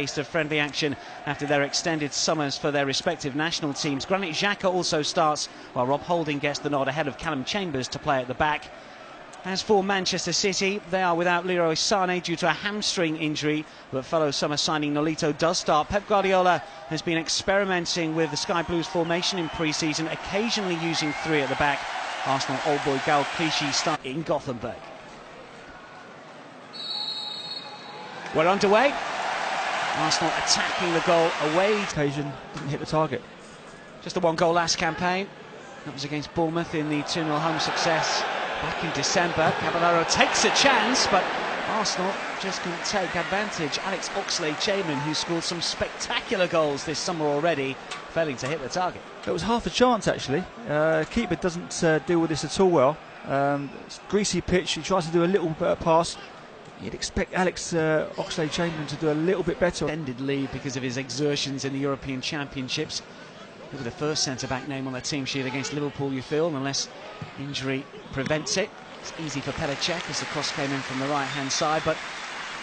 Taste of friendly action after their extended summers for their respective national teams. Granit Xhaka also starts, while Rob Holding gets the nod ahead of Callum Chambers to play at the back. As for Manchester City, they are without Leroy Sané due to a hamstring injury, but fellow summer signing Nolito does start. Pep Guardiola has been experimenting with the Sky Blues formation in pre-season, occasionally using three at the back. Arsenal old boy Gal Clichy start in Gothenburg. We're underway. Arsenal attacking the goal away. Occasion didn't hit the target. Just the one goal last campaign. That was against Bournemouth in the 2-0 home success back in December. Caballero takes a chance, but Arsenal just couldn't take advantage. Alex Oxlade-Chamberlain, who scored some spectacular goals this summer already, failing to hit the target. It was half a chance actually. Keeper doesn't deal with this at all well. Greasy pitch, he tries to do a little bit of pass. You'd expect Alex Oxlade-Chamberlain to do a little bit better. Extended lead because of his exertions in the European Championships. He'll be the first centre-back name on the team sheet against Liverpool, you feel, unless injury prevents it. It's easy for Petr Cech as the cross came in from the right-hand side, but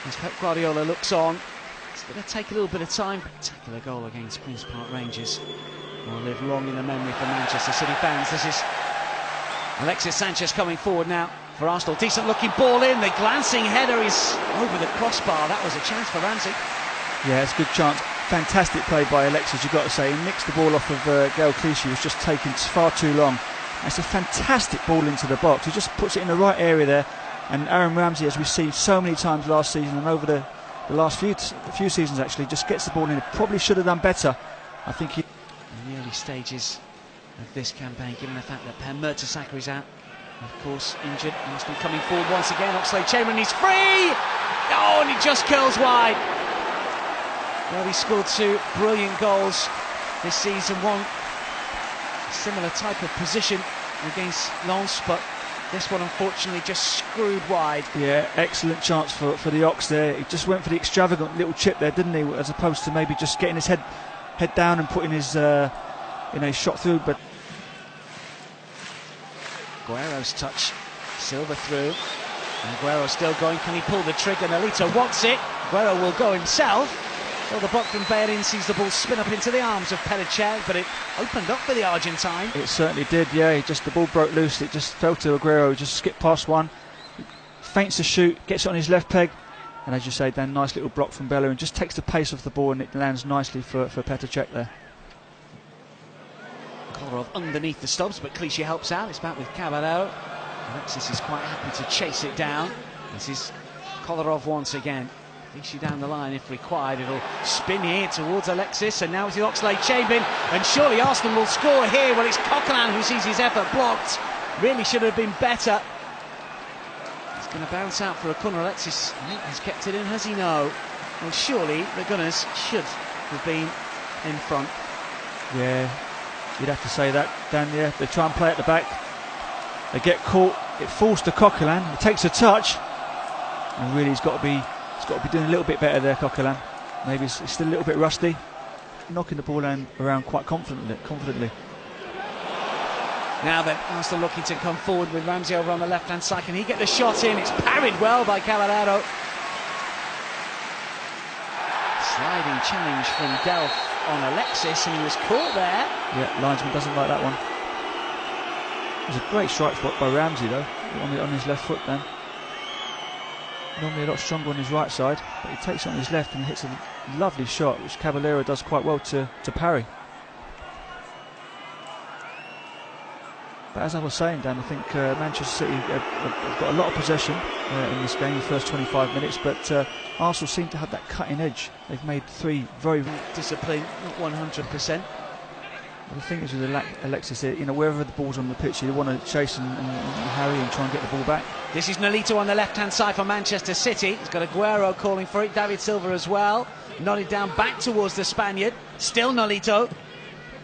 as Pep Guardiola looks on, it's going to take a little bit of time. Spectacular goal against Queen's Park Rangers will live long in the memory for Manchester City fans. This is Alexis Sanchez coming forward now for Arsenal. Decent looking ball in, the glancing header is over the crossbar. That was a chance for Ramsey. Yeah, it's a good chance. Fantastic play by Alexis, you've got to say. He mixed the ball off of Gal Clichy, was just taking far too long. It's a fantastic ball into the box. He just puts it in the right area there. And Aaron Ramsey, as we've seen so many times last season and over the last few seasons actually, just gets the ball in. He probably should have done better. I think he... In the early stages of this campaign, given the fact that Per Mertesacker is out, of course injured. Arsenal coming forward once again. Oxlade-Chamberlain, he's free! Oh, and he just curls wide. Well, he scored two brilliant goals this season. One similar type of position against Lens, but this one unfortunately just screwed wide. Yeah, excellent chance for the Ox there. He just went for the extravagant little chip there, didn't he, as opposed to maybe just getting his head down and putting his shot through. But Aguero's touch, Silva through, and Aguero still going. Can he pull the trigger? Nolito wants it. Aguero will go himself. Well, the block from Bellerin sees the ball spin up into the arms of Petr Cech, but it opened up for the Argentine. It certainly did, yeah. The ball broke loose. It just fell to Aguero. He just skipped past one, feints to shoot, gets it on his left peg, and as you say, Dan, nice little block from Bellerin. Just takes the pace off the ball, and it lands nicely for Petr Cech there. Kolarov underneath the stops, but Clichy helps out. It's back with Caballero. Alexis is quite happy to chase it down. This is Kolarov once again. Clichy down the line if required. It'll spin here towards Alexis, and now it's Oxlade-Chamberlain, and surely Arsenal will score here. Well, it's Coquelin who sees his effort blocked. Really should have been better. It's going to bounce out for a corner. Alexis, I think, has kept it in, has he? No. Well, surely the Gunners should have been in front. Yeah, you'd have to say that, Dan. Yeah, they try and play at the back. They get caught. It falls to Coquelin. He takes a touch, and really he's got to be doing a little bit better there, Coquelin. Maybe he's still a little bit rusty. Knocking the ball around quite confidently. Now then, Arsenal looking to come forward with Ramsey over on the left-hand side. Can he get the shot in? It's parried well by Caballero. Sliding challenge from Delph on Alexis, and he was caught there. Yeah, linesman doesn't like that one. It was a great strike by Ramsey though, on his left foot then. Normally a lot stronger on his right side, but he takes it on his left and hits a lovely shot, which Caballero does quite well to parry. But as I was saying, Dan, I think Manchester City have got a lot of possession in this game, the first 25 minutes, but Arsenal seem to have that cutting edge. They've made three very... Discipline, not 100%. The thing is with Alexis, wherever the ball's on the pitch, you want to chase and harry and try and get the ball back. This is Nolito on the left-hand side for Manchester City. He's got Aguero calling for it, David Silva as well. Nodded down back towards the Spaniard. Still Nolito.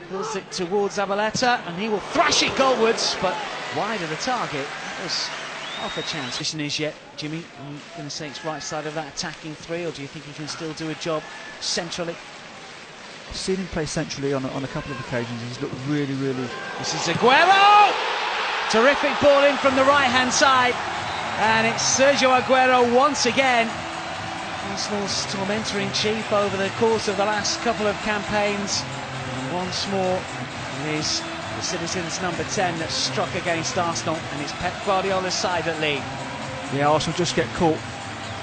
Pulls it towards Zabaleta, and he will thrash it goalwards, but wide of the target. That was half a chance. Position is yet, Jimmy, are you going to say it's right side of that attacking three, or do you think he can still do a job centrally? I've seen him play centrally on a couple of occasions. He's looked really... This is Aguero! Terrific ball in from the right-hand side. And it's Sergio Aguero once again. Arsenal's tormentor-in-chief over the course of the last couple of campaigns. And once more, it is the citizens' number 10 that struck against Arsenal, and it's Pep Guardiola's side that lead. Yeah, Arsenal just get caught.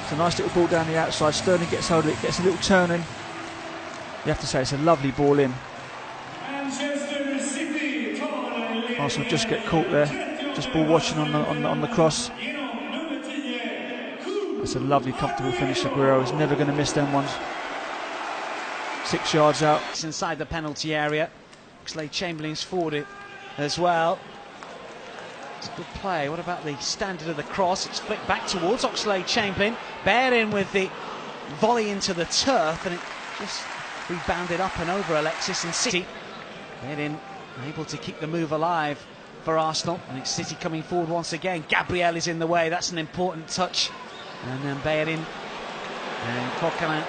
It's a nice little ball down the outside. Sterling gets hold of it, gets a little turn in. You have to say it's a lovely ball in. Arsenal just get caught there. Just ball watching on the cross. It's a lovely, comfortable finish. Aguero is never going to miss them ones. 6 yards out. It's inside the penalty area. Oxlade-Chamberlain's forward it as well. It's a good play. What about the standard of the cross? It's flicked back towards Oxlade-Chamberlain. Bared in with the volley into the turf, and it just rebounded up and over Alexis, and City. Bared in, able to keep the move alive for Arsenal, and it's City coming forward once again. Gabriel is in the way. That's an important touch. And then Bayerin and Coquelin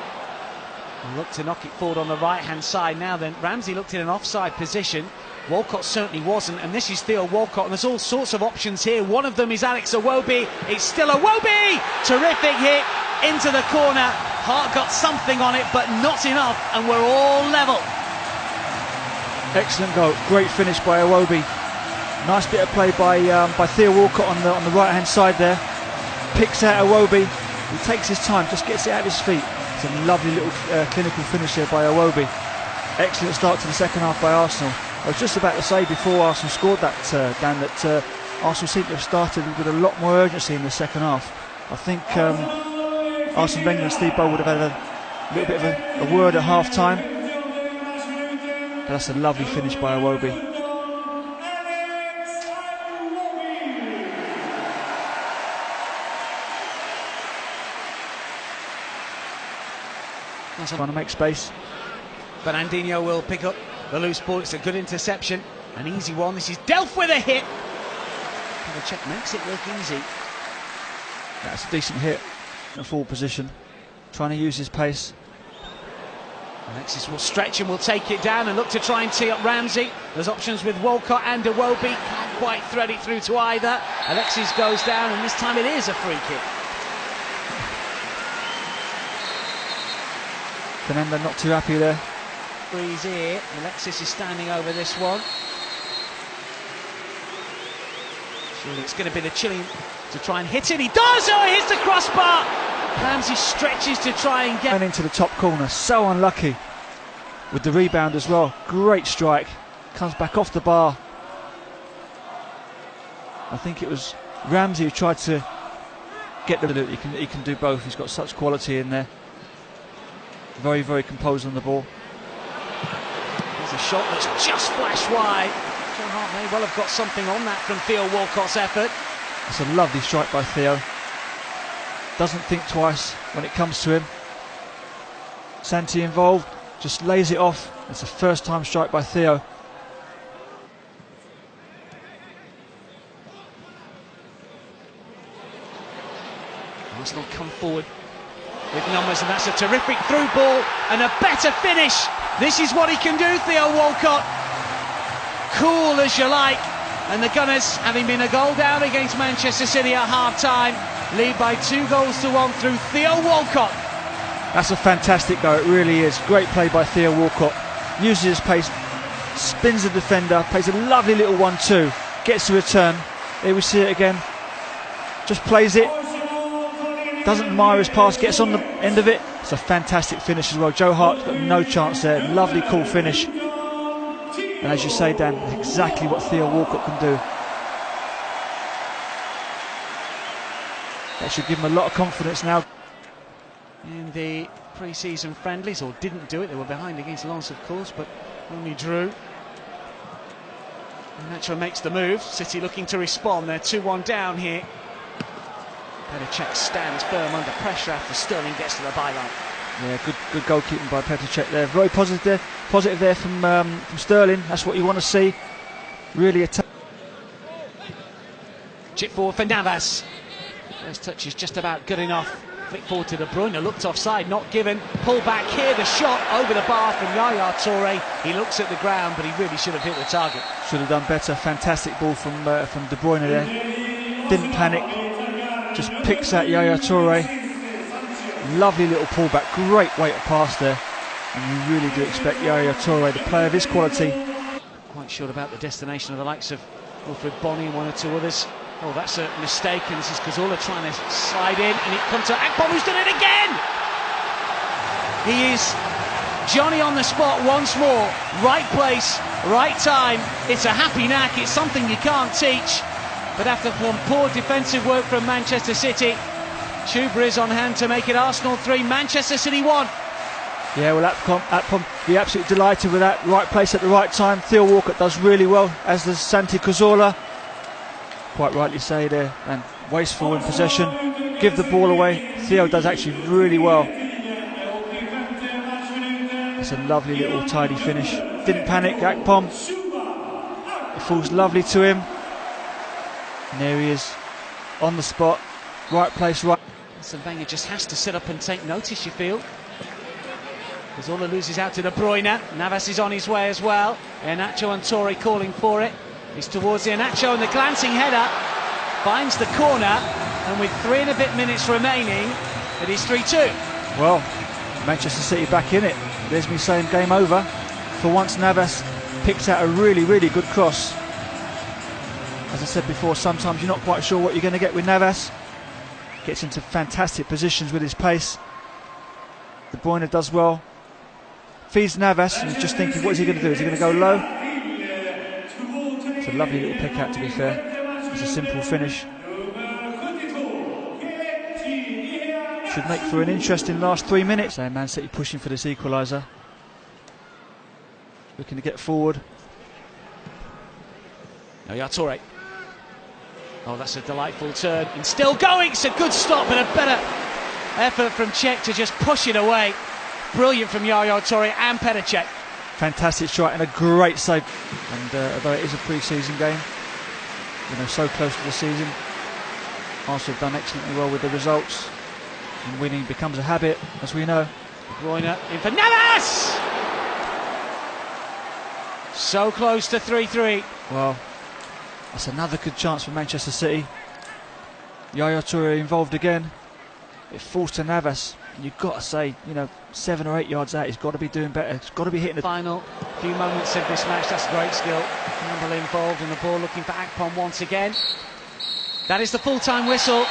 looked to knock it forward on the right-hand side. Now then, Ramsey looked in an offside position. Walcott certainly wasn't, and this is Theo Walcott, and there's all sorts of options here. One of them is Alex Iwobi. It's still Iwobi! Terrific hit into the corner. Hart got something on it, but not enough, and we're all level. Excellent goal. Great finish by Iwobi. Nice bit of play by Theo Walcott on the right-hand side there. Picks out Iwobi. He takes his time, just gets it out of his feet. It's a lovely little clinical finish there by Iwobi. Excellent start to the second half by Arsenal. I was just about to say before Arsenal scored that, Dan, that Arsenal seemed to have started with a lot more urgency in the second half. I think Arsene Wenger and Steve Bold would have had a little bit of a word at half-time. But that's a lovely finish by Iwobi. Trying to make space. Fernandinho will pick up the loose ball. It's a good interception, an easy one. This is Delph with a hit. Check makes it look easy. That's a decent hit in a full position, trying to use his pace. Alexis will stretch and will take it down and look to try and tee up Ramsey. There's options with Walcott and Iwobi. Can't quite thread it through to either. Alexis goes down, and this time it is a free kick. Fernando not too happy there. Breeze here. Alexis is standing over this one. Surely it's going to be the Chilean to try and hit it. He does! Oh, he hits the crossbar! Ramsey stretches to try and get into the top corner. So unlucky with the rebound as well. Great strike. Comes back off the bar. I think it was Ramsey who tried to get the loop. He can do both. He's got such quality in there. Very, very composed on the ball. There's a shot that's just flashed wide. Joe Hart may well have got something on that from Theo Walcott's effort. It's a lovely strike by Theo. Doesn't think twice when it comes to him. Santi involved, just lays it off. It's a first time strike by Theo. Arsenal come forward with numbers, and that's a terrific through ball and a better finish. This is what he can do, Theo Walcott. Cool as you like. And the Gunners, having been a goal down against Manchester City at half-time, lead by 2-1 through Theo Walcott. That's a fantastic goal, it really is. Great play by Theo Walcott. Uses his pace, spins the defender, plays a lovely little 1-2, gets the return. Here we see it again. Just plays it. Doesn't admire his pass, gets on the end of it. It's a fantastic finish as well. Joe Hart's got no chance there. Lovely, cool finish. And as you say, Dan, exactly what Theo Walcott can do. That should give him a lot of confidence now. In the pre-season friendlies, or didn't do it, they were behind against Lens, of course, but only drew. And Nacho makes the move. City looking to respond. They're 2-1 down here. Petr Cech stands firm under pressure after Sterling gets to the byline. Yeah, good goalkeeping by Petr Cech there. Very positive there from Sterling. That's what you want to see. Really attack. Chip forward for Navas. First touch is just about good enough. Flick forward to De Bruyne, looked offside, not given. Pull back here, the shot over the bar from Yaya Toure. He looks at the ground, but he really should have hit the target. Should have done better. Fantastic ball from De Bruyne there. Didn't panic. Just picks out Yaya Toure. Lovely little pullback, great weight of pass there. And you really do expect Yaya Toure, the player of his quality. Quite sure about the destination of the likes of Wilfred Bonney and one or two others. Oh, that's a mistake, and this is Cazorla trying to slide in, and it comes to Akpom, who's done it again! He is Johnny on the spot once more. Right place, right time. It's a happy knack, it's something you can't teach. But after some poor defensive work from Manchester City, Chuba is on hand to make it Arsenal 3, Manchester City 1. Yeah, well, Akpom be absolutely delighted with that. Right place at the right time. Theo Walcott does really well, as does Santi Cazorla. Quite rightly say there, and wasteful in possession. Give the ball away. Theo does actually really well. It's a lovely little tidy finish. Didn't panic, Akpom. It falls lovely to him. And there he is, on the spot. Right place, right. So Wenger just has to sit up and take notice, you feel. Cazorla loses out to De Bruyne. Navas is on his way as well. Iheanacho and Toure calling for it. He's towards Iheanacho, and the glancing header finds the corner. And with 3 and a bit minutes remaining, it is 3-2. Well, Manchester City back in it. There's me saying game over. For once, Navas picks out a really, really good cross. As I said before, sometimes you're not quite sure what you're going to get with Navas. Gets into fantastic positions with his pace. De Bruyne does well. Feeds Navas, and he's just thinking, what is he going to do? Is he going to go low? It's a lovely little pick out, to be fair. It's a simple finish. Should make for an interesting last 3 minutes. So Man City pushing for this equaliser. Looking to get forward. Yaya Toure. Oh, that's a delightful turn. And still going. It's a good stop, but a better effort from Cech to just push it away. Brilliant from Yaya Toure and Petr Cech. Fantastic shot and a great save. And although it is a pre-season game, you know, so close to the season, Arsenal have done excellently well with the results. And winning becomes a habit, as we know. De Bruyne in for Navas! So close to 3-3. Well, that's another good chance for Manchester City. Yaya Toure involved again. It falls to Navas. And you've got to say, you know, 7 or 8 yards out, he's got to be doing better. He's got to be hitting the final few moments of this match. That's great skill. Campbell involved in the ball, looking for Akpom once again. That is the full-time whistle.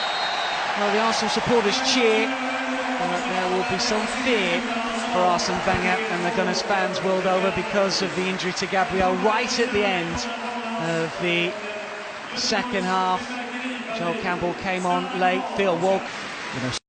Well, the Arsenal supporters cheer, but there will be some fear for Arsene Wenger and the Gunners fans world over because of the injury to Gabriel right at the end of the second half. Joel Campbell came on late. Theo Walcott, you know,